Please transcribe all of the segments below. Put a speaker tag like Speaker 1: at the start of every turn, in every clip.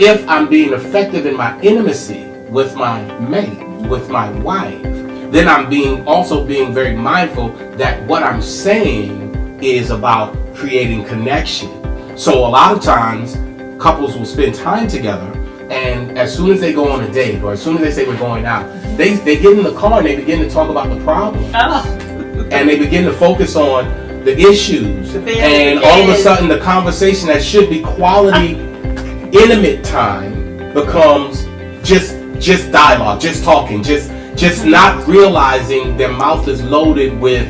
Speaker 1: If I'm being effective in my intimacy with my mate, with my wife, then I'm also being very mindful that what I'm saying is about creating connection. So a lot of times couples will spend time together, and as soon as they go on a date or as soon as they say we're going out, they get in the car and they begin to talk about the problem. And they begin to focus on the issues, and all of a sudden the conversation that should be quality intimate time becomes just dialogue, just talking, just not realizing their mouth is loaded with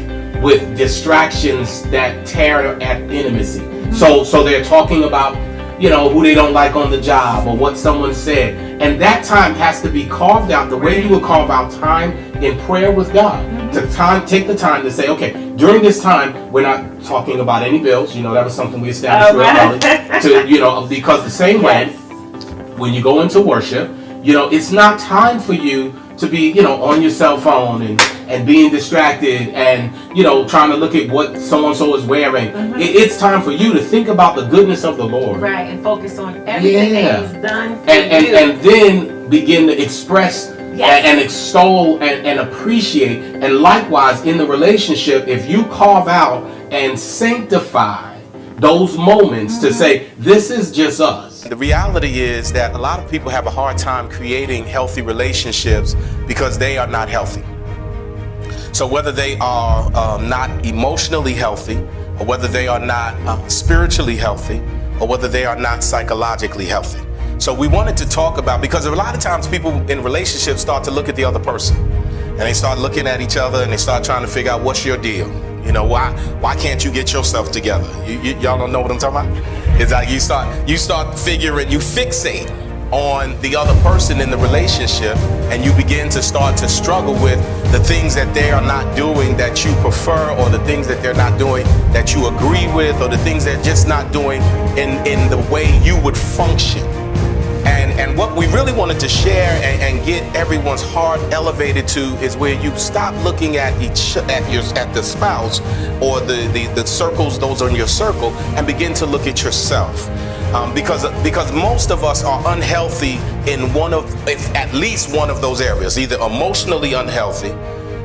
Speaker 1: distractions that tear at intimacy. So they're talking about, who they don't like on the job or what someone said, and that time has to be carved out the way you would carve out time in prayer with God. Take the time to say, okay, during this time we're not talking about any bills. That was something we established real early. Because the same way when you go into worship, it's not time for you to be, on your cell phone and being distracted and, trying to look at what so-and-so is wearing. It's time for you to think about the goodness of the Lord.
Speaker 2: Right, and focus on everything that He's done for you.
Speaker 1: And then begin to express and extol and appreciate. And likewise, in the relationship, if you carve out and sanctify those moments to say, this is just us.
Speaker 3: The reality is that a lot of people have a hard time creating healthy relationships because they are not healthy. So whether they are not emotionally healthy, or whether they are not spiritually healthy, or whether they are not psychologically healthy. So we wanted to talk about, because a lot of times people in relationships start to look at the other person, and they start looking at each other and they start trying to figure out what's your deal. Why can't you get yourself together? Y'all don't know what I'm talking about? It's like you start figuring, you fixate on the other person in the relationship, and you begin to start to struggle with the things that they are not doing that you prefer, or the things that they're not doing that you agree with, or the things they're just not doing in the way you would function. And what we really wanted to share and get everyone's heart elevated to is where you stop looking at the spouse or the circles, those on your circle, and begin to look at yourself. Because most of us are unhealthy in at least one of those areas, either emotionally unhealthy,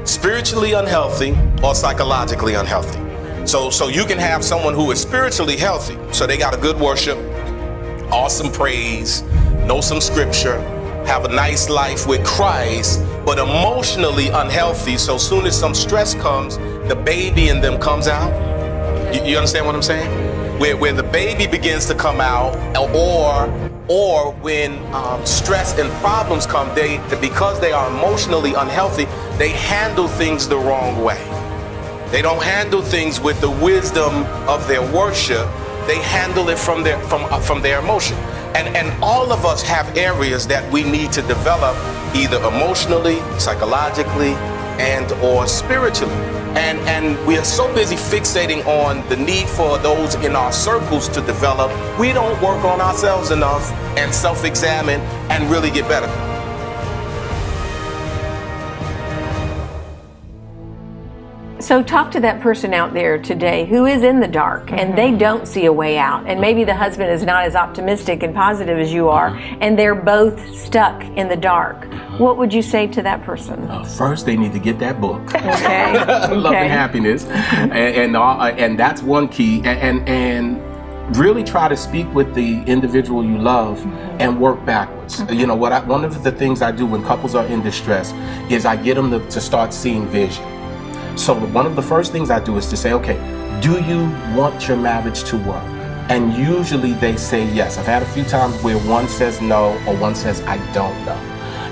Speaker 3: spiritually unhealthy, or psychologically unhealthy. So you can have someone who is spiritually healthy, so they got a good worship, awesome praise, know some scripture, have a nice life with Christ, but emotionally unhealthy. So soon as some stress comes, the baby in them comes out. You understand what I'm saying? Where the baby begins to come out, or when stress and problems come, because they are emotionally unhealthy, they handle things the wrong way. They don't handle things with the wisdom of their worship. They handle it from their emotion. And all of us have areas that we need to develop, either emotionally, psychologically, and or spiritually. And we are so busy fixating on the need for those in our circles to develop, we don't work on ourselves enough and self-examine and really get better.
Speaker 4: So talk to that person out there today who is in the dark and they don't see a way out. And maybe the husband is not as optimistic and positive as you are, and they're both stuck in the dark. What would you say to that person?
Speaker 1: First, they need to get that book.
Speaker 4: Okay.
Speaker 1: Love and Happiness. And that's one key. And really try to speak with the individual you love and work backwards. You know, one of the things I do when couples are in distress is I get them to start seeing vision. So one of the first things I do is to say, okay, do you want your marriage to work? And usually they say yes. I've had a few times where one says no or one says I don't know.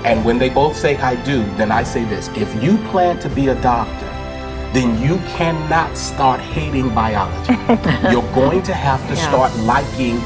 Speaker 1: And when they both say I do, then I say this: if you plan to be a doctor, then you cannot start hating biology. You're going to have to start liking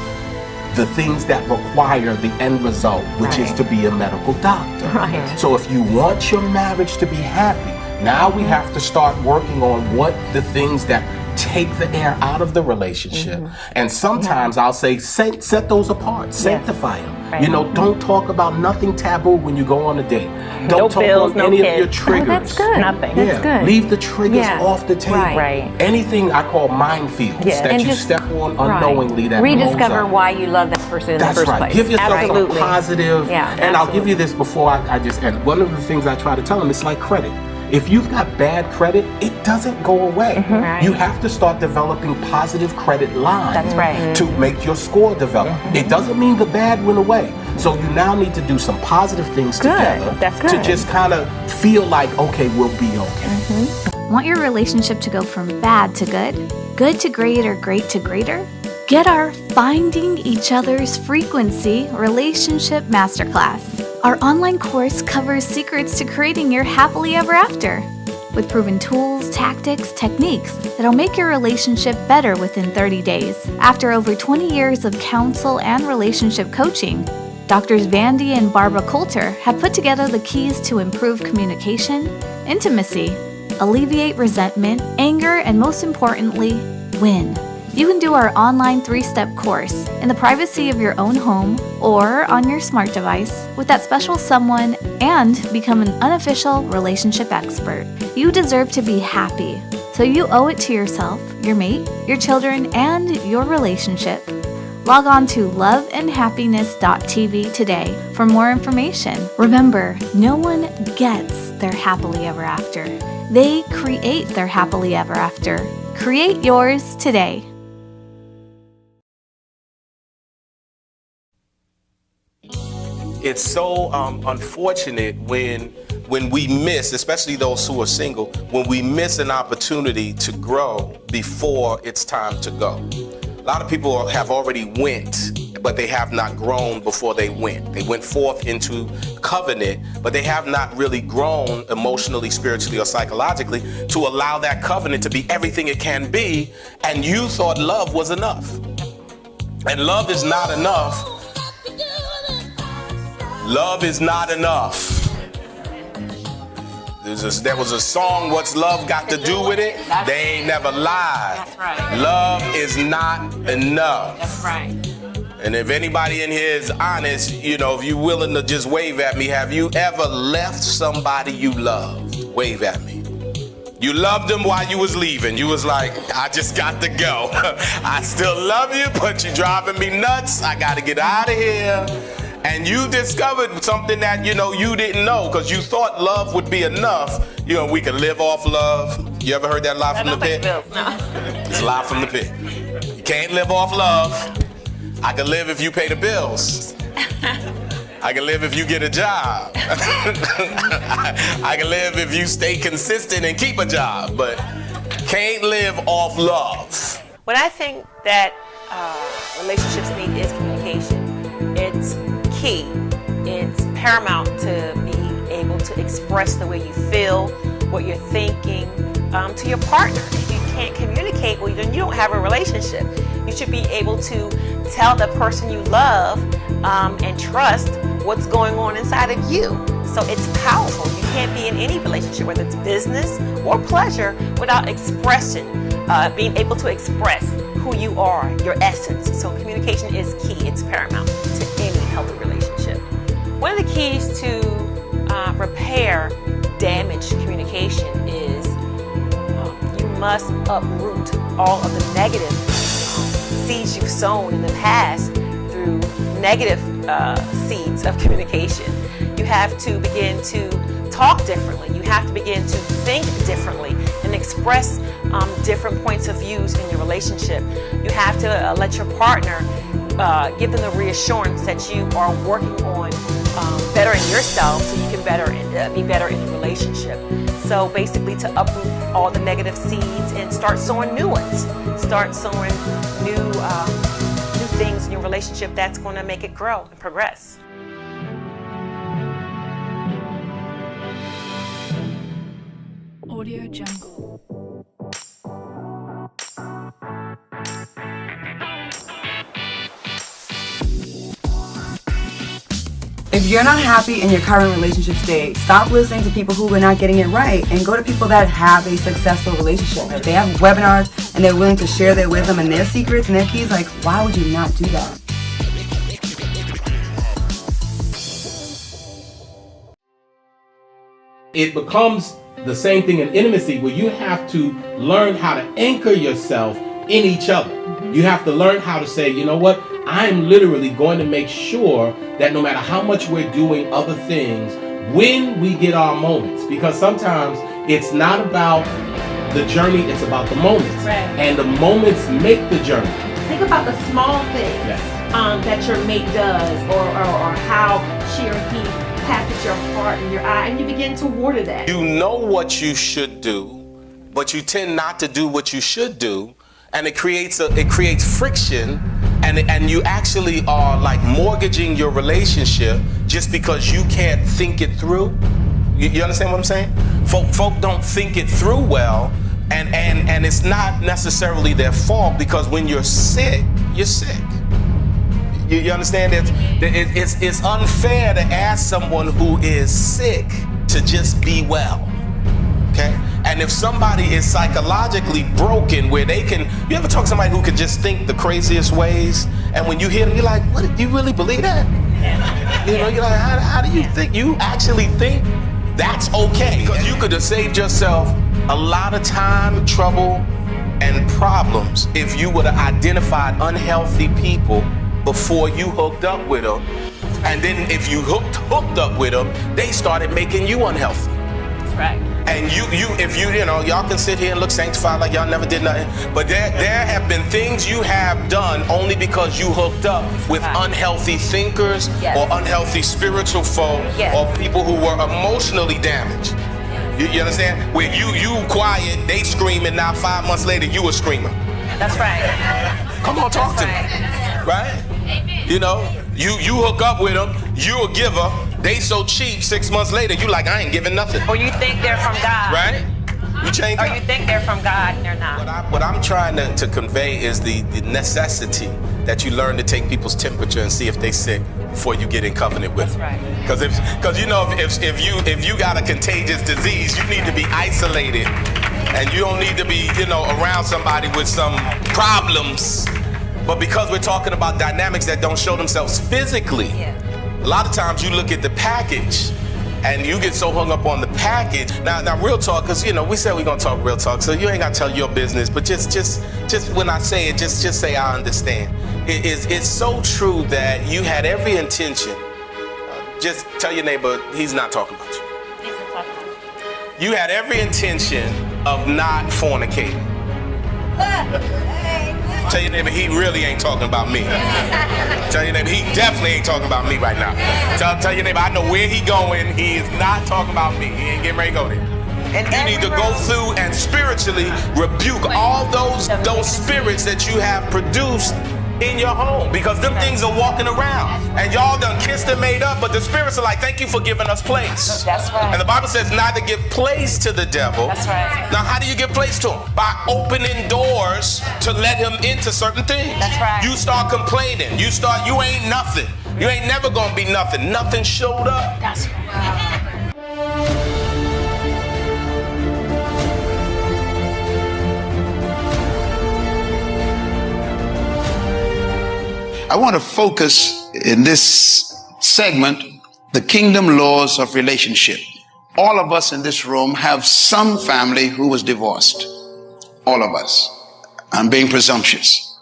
Speaker 1: the things that require the end result, which is to be a medical doctor.
Speaker 4: Right.
Speaker 1: So if you want your marriage to be happy, now we have to start working on what the things that take the air out of the relationship. And sometimes I'll say, set those apart, sanctify them.
Speaker 2: Right.
Speaker 1: You know, don't talk about nothing taboo when you go on a date.
Speaker 2: No
Speaker 1: Don't talk
Speaker 2: bills,
Speaker 1: about
Speaker 2: no
Speaker 1: any
Speaker 2: kids.
Speaker 1: of your triggers.
Speaker 4: Oh, that's good.
Speaker 2: Nothing.
Speaker 4: That's good.
Speaker 1: Leave the triggers
Speaker 4: Yeah.
Speaker 1: off the table.
Speaker 2: Right.
Speaker 1: Anything I call minefields
Speaker 2: Yeah.
Speaker 1: that
Speaker 4: And
Speaker 1: you
Speaker 4: just-
Speaker 1: step on unknowingly that
Speaker 4: rediscover
Speaker 1: blows up.
Speaker 4: why you love that person in
Speaker 1: That's
Speaker 4: the first
Speaker 1: right.
Speaker 4: place.
Speaker 1: Give yourself
Speaker 2: Absolutely.
Speaker 1: some positive.
Speaker 4: Yeah,
Speaker 1: and I'll give
Speaker 4: absolutely.
Speaker 1: you this before I just end. One of the things I try to tell them, it's like credit. If you've got bad credit, it doesn't go away.
Speaker 4: Right.
Speaker 1: You have to start developing positive credit lines.
Speaker 2: That's right.
Speaker 1: To make your score develop. It doesn't mean the bad went away. So you now need to do some positive things together
Speaker 2: That's
Speaker 1: to
Speaker 2: good.
Speaker 1: just kind of feel like, okay, we'll be okay.
Speaker 5: Want your relationship to go from bad to good to great, or great to greater? Get our Finding Each Other's Frequency Relationship Masterclass. Our online course covers secrets to creating your happily ever after, with proven tools, tactics, techniques that'll make your relationship better within 30 days. After over 20 years of counsel and relationship coaching, Doctors Vandy and Barbara Coulter have put together the keys to improve communication, intimacy, alleviate resentment, anger, and most importantly, win. You can do our online 3-step course in the privacy of your own home or on your smart device with that special someone and become an unofficial relationship expert. You deserve to be happy, so you owe it to yourself, your mate, your children, and your relationship. Log on to loveandhappiness.tv today for more information. Remember, no one gets their happily ever after. They create their happily ever after. Create yours today.
Speaker 3: It's so unfortunate when we miss, especially those who are single, when we miss an opportunity to grow before it's time to go. A lot of people have already went, but they have not grown before they went. They went forth into covenant, but they have not really grown emotionally, spiritually, or psychologically to allow that covenant to be everything it can be, and you thought love was enough. And love is not enough. Love is not enough. There was a song, "What's Love Got to Do with It?" They ain't never lied.
Speaker 2: That's right.
Speaker 3: Love is not enough.
Speaker 2: That's right.
Speaker 3: And if anybody in here is honest, you know, if you're willing to just wave at me, have you ever left somebody you loved? Wave at me. You loved them while you was leaving. You was like, I just got to go. I still love you, but you're driving me nuts. I got to get out of here. And you discovered something that, you know, you didn't know, because you thought love would be enough. You know, we could live off love. You ever heard that lie from the pit?
Speaker 2: No.
Speaker 3: It's a lie from the pit. You can't live off love. I can live if you pay the bills. I can live if you get a job. I can live if you stay consistent and keep a job, but can't live off love.
Speaker 2: What I think that relationships need is communication. It's key. It's paramount to be able to express the way you feel, what you're thinking to your partner. If you can't communicate, well, then you don't have a relationship. You should be able to tell the person you love and trust what's going on inside of you. So it's powerful. You can't be in any relationship, whether it's business or pleasure, without expression, being able to express who you are, your essence. So communication is key. It's paramount to any healthy relationship. One of the keys to repair damaged communication is you must uproot all of the negative seeds you've sown in the past through negative seeds of communication. You have to begin to talk differently. You have to begin to think differently and express different points of views in your relationship. You have to let your partner give them the reassurance that you are working on bettering yourself so you can be better in the relationship. So basically to uproot all the negative seeds and start sowing new ones. Start sowing new things in your relationship that's going to make it grow and progress.
Speaker 5: Audio Jungle.
Speaker 6: If you're not happy in your current relationship state, stop listening to people who are not getting it right and go to people that have a successful relationship. If they have webinars and they're willing to share their wisdom and their secrets and their keys, like, why would you not do that?
Speaker 1: It becomes the same thing in intimacy, where you have to learn how to anchor yourself in each other. You have to learn how to say, you know what, I'm literally going to make sure that no matter how much we're doing other things, when we get our moments, because sometimes it's not about the journey, it's about the moments.
Speaker 2: Right.
Speaker 1: And the moments make the journey.
Speaker 2: Think about the small things that your mate does, or how she or he taps at your heart and your eye, and you begin to water that.
Speaker 3: You know what you should do, but you tend not to do what you should do, and it creates friction, and you actually are like mortgaging your relationship just because you can't think it through. You understand what I'm saying? Folk don't think it through well, and it's not necessarily their fault, because when you're sick, you're sick. You understand that it's unfair to ask someone who is sick to just be well, okay? And if somebody is psychologically broken, where they can, you ever talk to somebody who could just think the craziest ways, and when you hear them, you're like, what, do you really believe that? You know, you're like, how do you think? You actually think that's okay? Because you could have saved yourself a lot of time, trouble, and problems if you would have identified unhealthy people before you hooked up with them. And then if you hooked up with them, they started making you unhealthy.
Speaker 2: That's right.
Speaker 3: And if you know, y'all can sit here and look sanctified like y'all never did nothing, but there have been things you have done only because you hooked up with unhealthy thinkers, or unhealthy spiritual folk, or people who were emotionally damaged. You understand? Where you quiet, they screaming, now 5 months later you a screamer.
Speaker 2: That's right.
Speaker 3: Come on, talk to me. Right? You know, you hook up with them, you a giver, they so cheap, 6 months later, you like, I ain't giving nothing.
Speaker 2: Or you think they're from God.
Speaker 3: Right? You change
Speaker 2: Or
Speaker 3: up.
Speaker 2: you think they're from God and they're not.
Speaker 3: What I'm trying to convey is the necessity that you learn to take people's temperature and see if they're sick before you get in covenant with them.
Speaker 2: That's right.
Speaker 3: Because if you got a contagious disease, you need to be isolated, and you don't need to be around somebody with some problems. But because we're talking about dynamics that don't show themselves physically, a lot of times you look at the package and you get so hung up on the package. Now real talk, because we said we're gonna talk real talk, so you ain't gotta tell your business, but just when I say it, just say I understand. It's so true that you had every intention. Just tell your neighbor he's not talking about you. You had every intention of not fornicating. Tell your neighbor he really ain't talking about me. Tell your neighbor he definitely ain't talking about me right now. Tell your neighbor I know where he going. He is not talking about me. He ain't getting ready to go there. You need to go through and spiritually rebuke all those spirits that you have produced in your home, because them things are walking around and y'all done kissed and made up, but the spirits are like, thank you for giving us place.
Speaker 2: That's right.
Speaker 3: And the Bible says not to give place to the devil.
Speaker 2: That's right.
Speaker 3: Now how do you give place to him? By opening doors to let him into certain things.
Speaker 2: That's right.
Speaker 3: You start complaining. You ain't nothing. You ain't never gonna be nothing. Nothing showed up.
Speaker 2: That's right.
Speaker 7: I want to focus in this segment the kingdom laws of relationship. All of us in this room have some family who was divorced. All of us. I'm being presumptuous.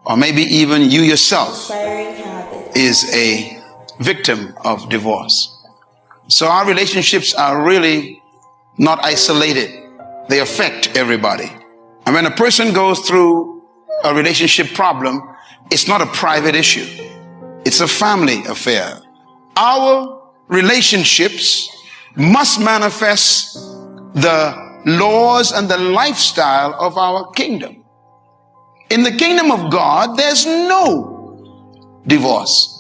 Speaker 7: Or maybe even you yourself is a victim of divorce. So our relationships are really not isolated. They affect everybody. And when a person goes through a relationship problem, it's not a private issue. It's a family affair. Our relationships must manifest the laws and the lifestyle of our kingdom. In the kingdom of God, there's no divorce.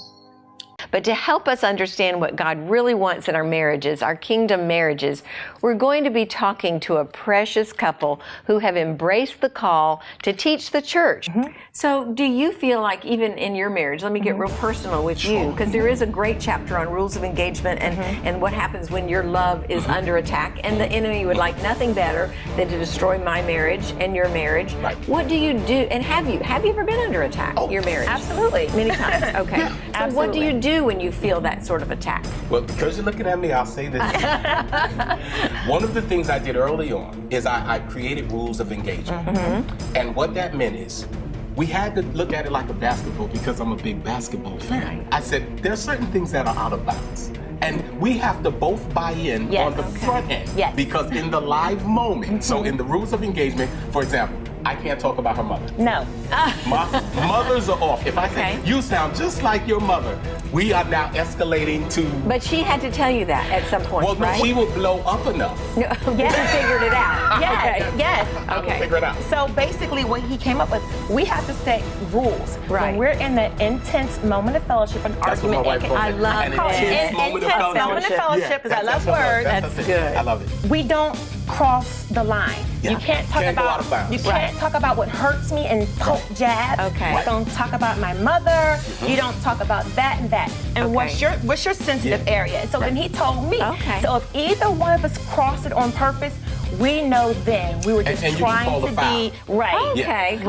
Speaker 4: But to help us understand what God really wants in our marriages, our kingdom marriages, we're going to be talking to a precious couple who have embraced the call to teach the church. So do you feel like even in your marriage, let me get real personal with you, because there is a great chapter on rules of engagement and what happens when your love is under attack, and the enemy would like nothing better than to destroy my marriage and your marriage.
Speaker 3: Right.
Speaker 4: What do you do? And have you ever been under attack, your marriage?
Speaker 2: Absolutely.
Speaker 4: Many times. Okay. So what do
Speaker 2: Absolutely.
Speaker 4: you do when you feel that sort of attack?
Speaker 3: Well, because you're looking at me, I'll say this. One of the things I did early on is I created rules of engagement. And what that meant is we had to look at it like a basketball, because I'm a big basketball fan. I said, there are certain things that are out of bounds. And we have to both buy in on the front end.
Speaker 2: Yes.
Speaker 3: Because in the live moment, so in the rules of engagement, for example, I can't talk about her mother.
Speaker 2: No.
Speaker 3: My mothers are off. If I say, you sound just like your mother, we are now escalating to...
Speaker 4: But she had to tell you that at some point,
Speaker 3: Well,
Speaker 4: right?
Speaker 3: she will blow up enough.
Speaker 2: Yes.
Speaker 4: She figured it out.
Speaker 2: Yes,
Speaker 4: Okay.
Speaker 2: yes.
Speaker 3: I will figure it out.
Speaker 2: So basically what he came up with, we have to set rules.
Speaker 4: Right.
Speaker 2: When we're in the intense moment of fellowship, an
Speaker 3: That's what my
Speaker 2: argument,
Speaker 3: wife calls
Speaker 4: I
Speaker 3: it.
Speaker 4: love
Speaker 3: An
Speaker 4: it.
Speaker 3: intense moment of
Speaker 2: Intense moment of fellowship, because I love words.
Speaker 4: That's
Speaker 3: the thing.
Speaker 4: good.
Speaker 3: I love it.
Speaker 2: We don't cross the line.
Speaker 3: Yeah.
Speaker 2: You can't talk
Speaker 3: Can't go
Speaker 2: about
Speaker 3: out of bounds.
Speaker 2: you can't talk about what hurts me and poke jabs.
Speaker 4: Okay.
Speaker 2: You don't talk about my mother. You don't talk about that and that. And what's your sensitive area? And so then he told me.
Speaker 4: Okay.
Speaker 2: So if either one of us crossed it on purpose, we know then we were just
Speaker 3: And you can
Speaker 2: trying
Speaker 3: call
Speaker 2: to
Speaker 3: the foul.
Speaker 2: be right.
Speaker 4: Okay.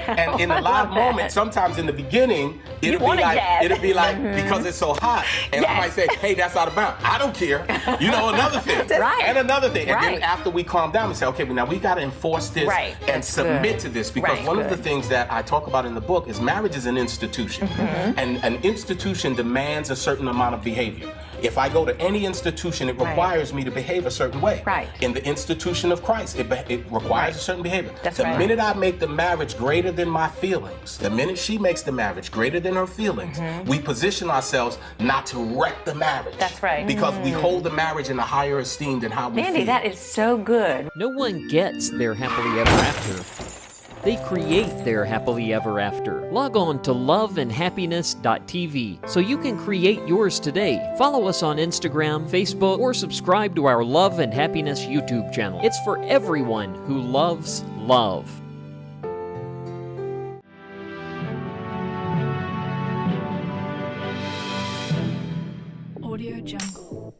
Speaker 3: And in the live moment, sometimes in the beginning, it'll be
Speaker 2: want a
Speaker 3: like,
Speaker 2: jab.
Speaker 3: because it's so hot, and I might say, hey, that's out of bounds. I don't care. You know, another thing.
Speaker 4: Right.
Speaker 3: And another thing. And
Speaker 4: Right.
Speaker 3: then after we calm down, we say, okay, well, now we got to enforce this
Speaker 2: Right.
Speaker 3: and submit to this, because
Speaker 2: Right.
Speaker 3: one of the things that I talk about in the book is marriage is an institution. And an institution demands a certain amount of behavior. If I go to any institution, it requires me to behave a certain way.
Speaker 4: Right.
Speaker 3: In the institution of Christ, it requires a certain behavior.
Speaker 2: That's
Speaker 3: the
Speaker 2: right.
Speaker 3: minute I make the marriage greater than my feelings, the minute she makes the marriage greater than her feelings, we position ourselves not to wreck the marriage.
Speaker 2: That's right.
Speaker 3: Because we hold the marriage in a higher esteem than how we
Speaker 4: Mandy,
Speaker 3: feel.
Speaker 4: that is so good.
Speaker 8: No one gets their happily ever after they create their happily ever after. Log on to loveandhappiness.tv so you can create yours today. Follow us on Instagram, Facebook, or subscribe to our Love and Happiness YouTube channel. It's for everyone who loves love.
Speaker 9: Audio Jungle.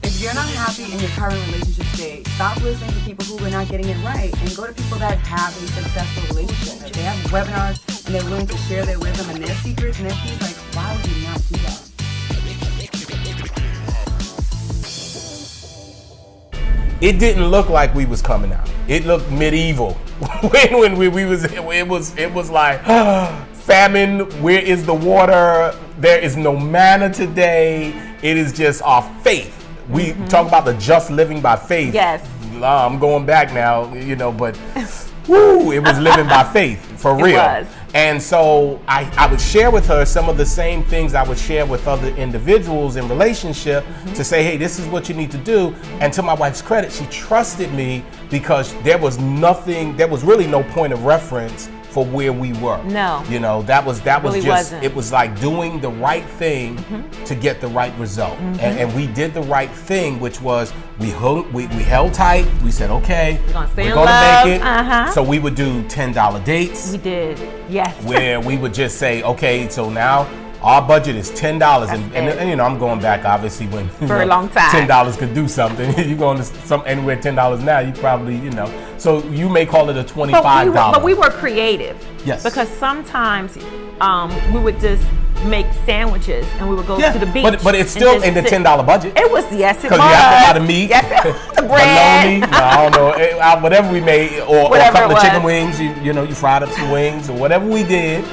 Speaker 6: If you're not happy in your current relationship state, stop listening to people who are not getting it right and go to people that have a successful relationship. They have webinars and they're willing to share their wisdom and their secrets and their keys. Like, why would you not do that?
Speaker 1: It didn't look like we was coming out. It looked medieval. when we was, it was like famine. Where is the water? There is no manna today. It is just our faith. We talk about the just living by faith.
Speaker 4: Yes.
Speaker 1: I'm going back now, but woo, it was living by faith for real.
Speaker 4: It was.
Speaker 1: And so I would share with her some of the same things I would share with other individuals in relationship to say, hey, this is what you need to do. And to my wife's credit, she trusted me because there was really no point of reference for where we were.
Speaker 4: No.
Speaker 1: That was
Speaker 4: Really
Speaker 1: just,
Speaker 4: wasn't.
Speaker 1: it was like doing the right thing to get the right result. And we did the right thing, which was we held tight. We said, okay,
Speaker 4: We're gonna stay in
Speaker 1: gonna
Speaker 4: love.
Speaker 1: make it.
Speaker 4: Uh-huh.
Speaker 1: So we would do $10 dates
Speaker 4: We did. Yes.
Speaker 1: where we would just say, okay, so now our budget is $10, and I'm going back obviously when
Speaker 4: For a long time.
Speaker 1: $10 could do something. You going to anywhere $10 now, you probably So you may call it a $25.
Speaker 4: But we were creative.
Speaker 1: Yes.
Speaker 4: Because sometimes we would just make sandwiches and we would go to the beach.
Speaker 1: But it's still
Speaker 4: and just
Speaker 1: in the
Speaker 4: sit.
Speaker 1: $10 budget.
Speaker 4: It was, yes, it was.
Speaker 1: Because you have a lot of meat,
Speaker 4: Yes, the bread.
Speaker 1: bologna, I don't know, whatever we made, or a
Speaker 4: Whatever
Speaker 1: couple
Speaker 4: it
Speaker 1: of chicken
Speaker 4: was.
Speaker 1: wings. You fried up some wings or whatever we did.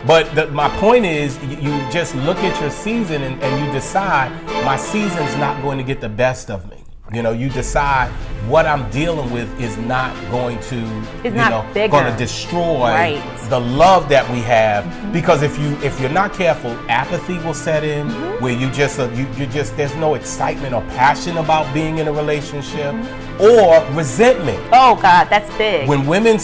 Speaker 1: But my point is, you just look at your season and you decide, my season's not going to get the best of me. You decide what I'm dealing with is not going to, going to destroy the love that we have. Because if you're not careful, apathy will set in, where you just there's no excitement or passion about being in a relationship, or resentment.
Speaker 4: Oh God, that's big.
Speaker 1: When women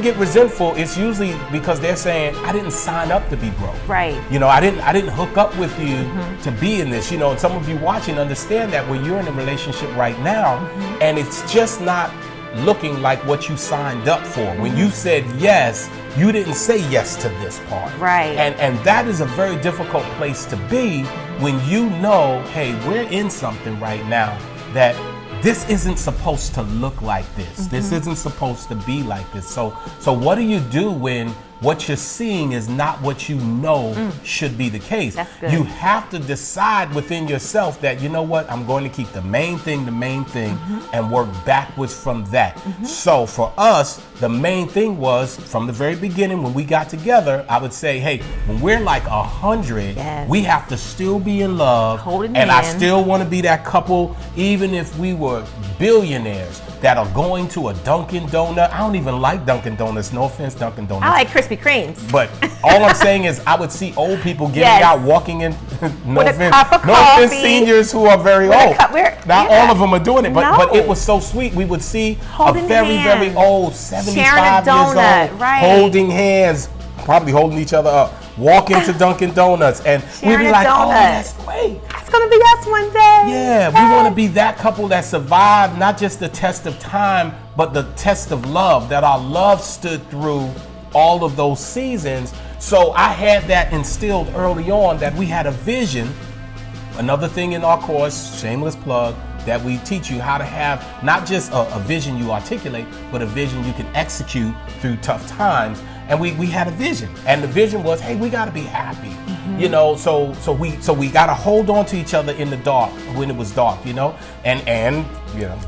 Speaker 1: get resentful, it's usually because they're saying, I didn't sign up to be broke.
Speaker 4: Right.
Speaker 1: I didn't hook up with you to be in this. And some of you watching understand that when you're in a relationship right now, and it's just not looking like what you signed up for. When you said yes, you didn't say yes to this part.
Speaker 4: Right.
Speaker 1: And that is a very difficult place to be when you know, hey, we're in something right now that this isn't supposed to look like this. This isn't supposed to be like this. So what do you do when what you're seeing is not what you know should be the case?
Speaker 4: That's good.
Speaker 1: You have to decide within yourself that, you know what, I'm going to keep the main thing, and work backwards from that. So for us, the main thing was, from the very beginning when we got together, I would say, hey, when we're like 100,
Speaker 4: Yes.
Speaker 1: we have to still be in love.
Speaker 4: Holding
Speaker 1: and I
Speaker 4: hands.
Speaker 1: still want to be that couple, even if we were billionaires that are going to a Dunkin' Donut. I don't even like Dunkin' Donuts. No offense, Dunkin' Donuts.
Speaker 4: I like Krispy Kremes.
Speaker 1: But all I'm saying is, I would see old people getting
Speaker 4: Yes.
Speaker 1: out, walking in. No
Speaker 4: With a
Speaker 1: offense,
Speaker 4: cup of
Speaker 1: no offense,
Speaker 4: coffee.
Speaker 1: seniors who are very
Speaker 4: With a
Speaker 1: old.
Speaker 4: cup-
Speaker 1: Not
Speaker 4: yeah.
Speaker 1: all of them are doing it, but
Speaker 4: No.
Speaker 1: it was so sweet. We would see
Speaker 4: Holding
Speaker 1: a very, very
Speaker 4: hands.
Speaker 1: old,
Speaker 4: Sharing a
Speaker 1: 75 years
Speaker 4: donut,
Speaker 1: old,
Speaker 4: right.
Speaker 1: holding hands, probably holding each other up, walking to Dunkin' Donuts, and we'd
Speaker 4: Sharing
Speaker 1: be
Speaker 4: a
Speaker 1: like, oh,
Speaker 4: donut.
Speaker 1: that's great.
Speaker 4: It's gonna be us one day.
Speaker 1: Yeah, we want to be that couple that survived not just the test of time, but the test of love, that our love stood through all of those seasons. So I had that instilled early on, that we had a vision. Another thing in our course, shameless plug, that we teach you how to have not just a vision you articulate, but a vision you can execute through tough times. And we had a vision, and the vision was, hey, we got to be happy, So we got to hold on to each other in the dark when it was dark, and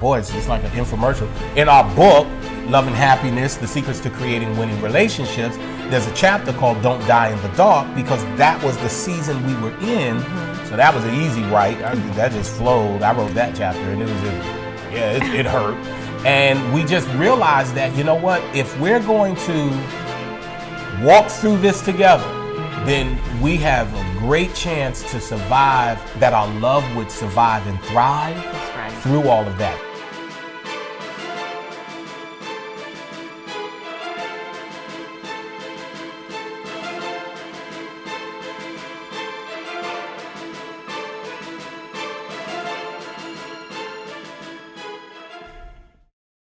Speaker 1: boy, it's just like an infomercial. In our book, Love and Happiness: The Secrets to Creating Winning Relationships, there's a chapter called Don't Die in the Dark, because that was the season we were in. So that was an easy write. That just flowed. I wrote that chapter, and it hurt. And we just realized that, you know what, if we're going to walk through this together, then we have a great chance to survive, that our love would survive and thrive through all of that.